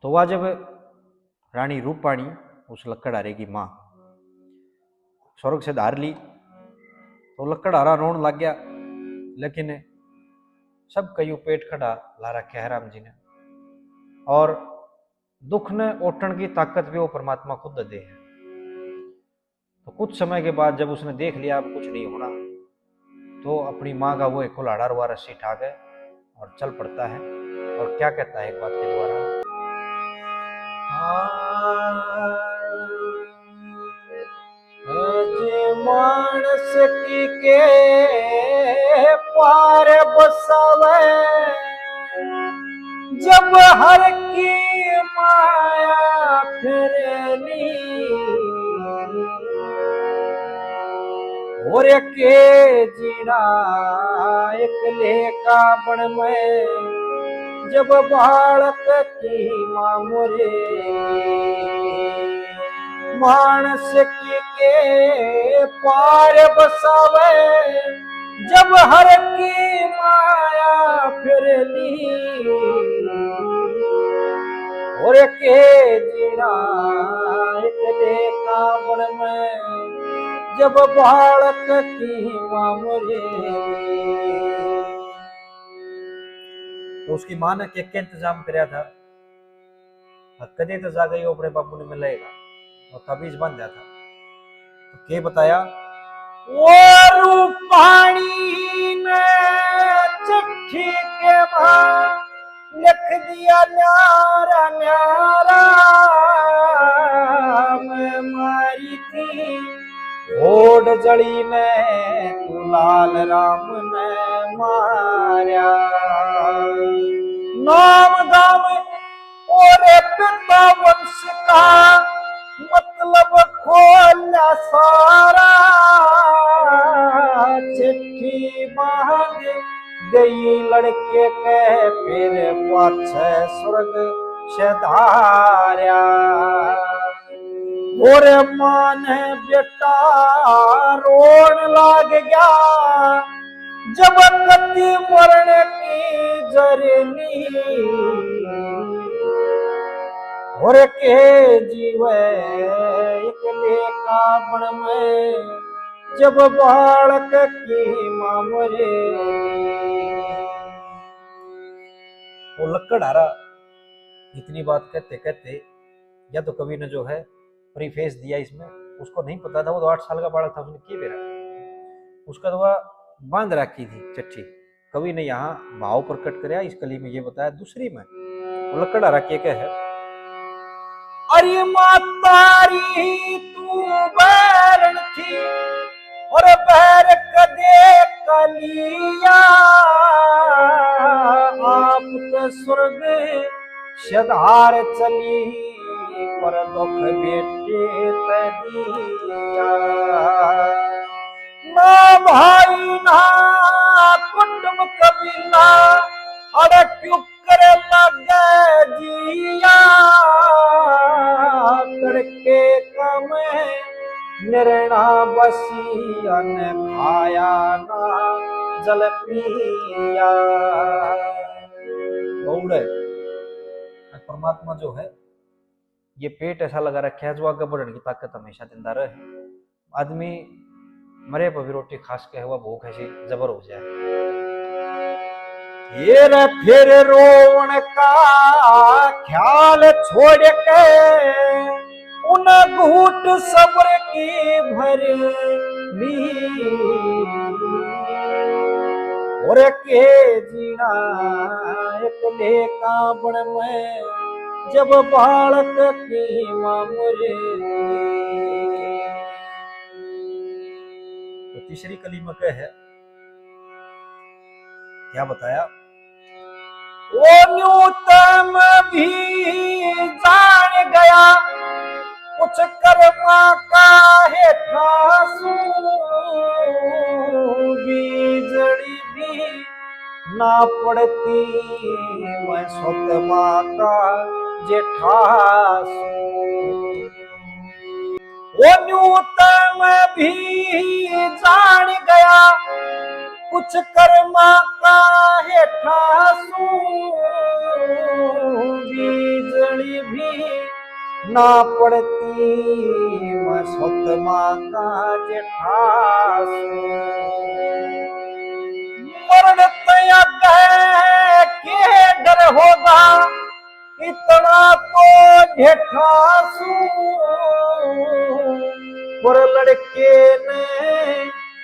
तो वह जब रानी रूपाणी उस लक्कड़हारे की माँ स्वर्ग से धार ली तो लक्कड़हारा रोन लग गया, लेकिन सब कई पेट खड़ा ला रखा है राम जी ने, और दुख ने ओटन की ताकत भी वो परमात्मा खुद दे है। तो कुछ समय के बाद जब उसने देख लिया अब कुछ नहीं होना, तो अपनी माँ का वो एक कुल्हाड़ा रुआ रस्सी ठा गए और चल पड़ता है। और क्या कहता है एक बात के द्वारा, मानस की के पार बसावे, जब हर की माया फिरनी, और के जीना एक लेका बन में, जब बालक की मां मोरे, मानस की के पार बसावे, जब हर की माया फिरनी, और के जीना एक लेका बन में, जब बालक की मां मोरे। तो उसकी मां ने क्या इंतजाम कराया था, कदे तो जागे अपने बाबू ने मिलेगा और तबीज बन जाता। तो क्या बताया, वो रूपाणी ने चिट्ठी के मां लिख दिया, न्यारा न्यारा मैं मारी थी ओड जड़ी ने, तू लाल राम ने मारा, नाम दाम और पिता वंश का मतलब खोला सारा, चिट्ठी मांग गई लड़के के फिर पाछे स्वर्ग से धार्या, और मान बेटा रोन लाग गया, जब कति मरण की जरनी, और के जीवे एक लेका बन में, जब बालक की मां मरे। वो लक्कड़हारा इतनी बात कहते कहते, या तो कवि ने जो है प्रीफेस दिया इसमें, उसको नहीं पता था, वो तो 8 साल का बालक था, उसने की बेरा उसका तो बांध रखी थी चिट्ठी। कवि ने यहाँ भाव प्रकट कराया, इस कली में ये बताया। दूसरी में वो लक्कड़हारा के क्या है, अरे मातारी तू बैरण थी और बैर कदे कलिया, आप तो स्वर्ग सधार चली पर दुख बेटे तदिया, ना भाई ना कुटुंब कबीला, अरे क्यों करे लगे जिया, करके कम निर्णा बसिया ने खाया ना जल पिया। गौड़ परमात्मा जो है ये पेट ऐसा लगा रखा है जो आगे बढ़ने की ताकत हमेशा जिंदा रहे। आदमी मरे पर भी रोटी खास के हुआ भूख ऐसी जबर हो जाए, ये रे फिर रोवन का ख्याल छोड़ के उन घूट सब्र की भर ली, और के जीना एक लेका बन में, जब बालक की मां मरे। तो तीसरी कली में क्या है, क्या बताया, वो न्यूतम भी जान गया कुछ कर्मा का है ठासू, बीजड़ी भी ना पड़ती मैं स्वतमा का जेठासू, वो न्यूतम भी जान गया कुछ कर्मा का है ठासू, बीजड़ी बीजड़ी भी ना पड़ती मैं सतमा का जेठासू मरण तया गए के डर होगा इतना तो जेठासू पर लड़के ने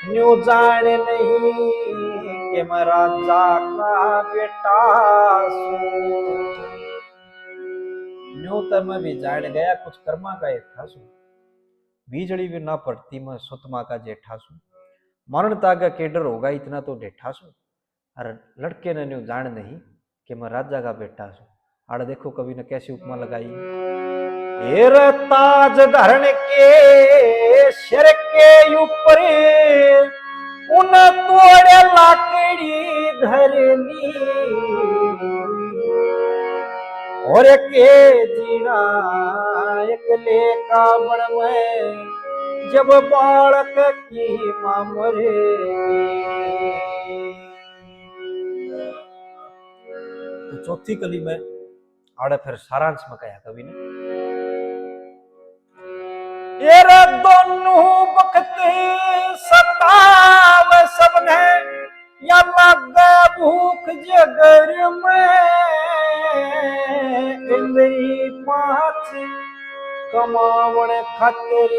न्यू जाने नहीं कि मैं राजा का बेटा न्यू तो मैं भी जान गया कुछ कर्मा का एक ठासू बीजड़ी भी ना पड़ती मैं सुतमा का जेठासू मरण तागा के डर होगा इतना तो डेठासू और लड़के ने न्यू जान नहीं कि मैं राजा का बेटा हूं आड़ देखो कवि ने कैसी उपमा लगाई हेर ताज धरण के सिर के ऊपर उन तोड़े लाकड़ी धरनी और के जीना एक लेका बण में जब बालक की मां मरे तो चौथी कली में आड़े फिर सारांश में कहा कवि ने ये दोनों वक्त सताव सबने या लगा भूख जगर में इंद्री पाछ कमावण खातिर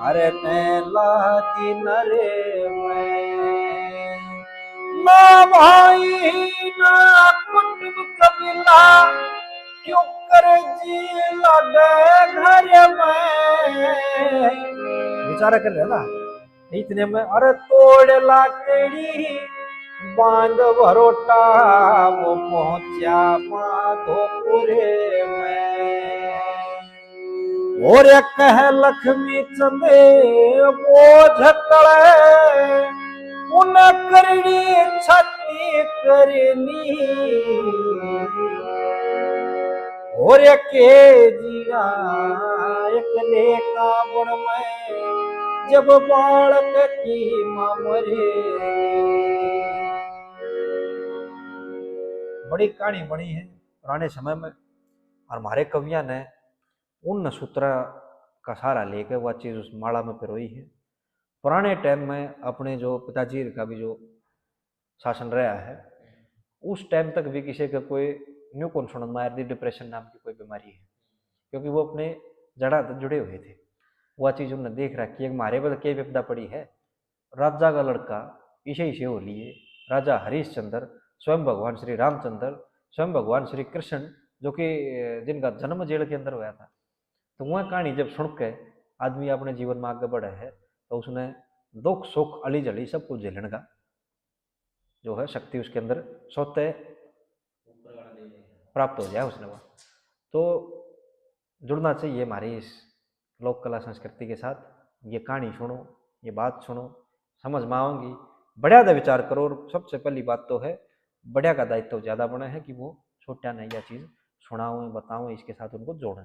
हरे ने लादी नरे में ना भाई ना कुटुंब कबीला क्यों कर जी लगे घर में विचार कर रहे ना इतने में अरे तोड़ लाकड़ी बांध भरोटा वो पहुंचा माधोपुरे में और कह लक्ष्मी चंदे बोझ तड़े उन करनी छती करनी और के जीना एक लेका बण में जब बालक की मां मरे बड़ी कहानी बनी है पुराने समय में और हमारे कवियां ने उन सूत्र का सहारा लेकर वह चीज उस माला में पिरोई है पुराने टाइम में अपने जो पिताजी का भी जो शासन रहा है उस टाइम तक भी किसी का कोई न्यू कौन सुन मार डिप्रेशन नाम की कोई बीमारी है क्योंकि वो अपने जड़ा जुड़े हुए थे वह चीज उन्होंने देख रखी है हमारे पर क्या विपदा पड़ी है राजा का लड़का इसे इसे हो लिए राजा हरिश्चंद्र स्वयं भगवान श्री रामचंद्र स्वयं भगवान श्री कृष्ण जो कि जिनका जन्म जेल के अंदर हुआ था तो वह कहानी जब सुन के आदमी अपने जीवन में आगे बढ़े है तो उसने दुख सुख अली जली सब कुछ झेलने का जो है शक्ति उसके अंदर स्वतः प्राप्त हो जाए उसने वह तो जुड़ना चाहिए हमारी इस लोक कला संस्कृति के साथ ये कहानी सुनो ये बात सुनो समझ में आऊंगी बढ़िया का विचार करो और सबसे पहली बात तो है बढ़िया का दायित्व ज़्यादा बना है कि वो छोटा नहीं यह चीज़ सुनाओ बताओ इसके साथ उनको जोड़ें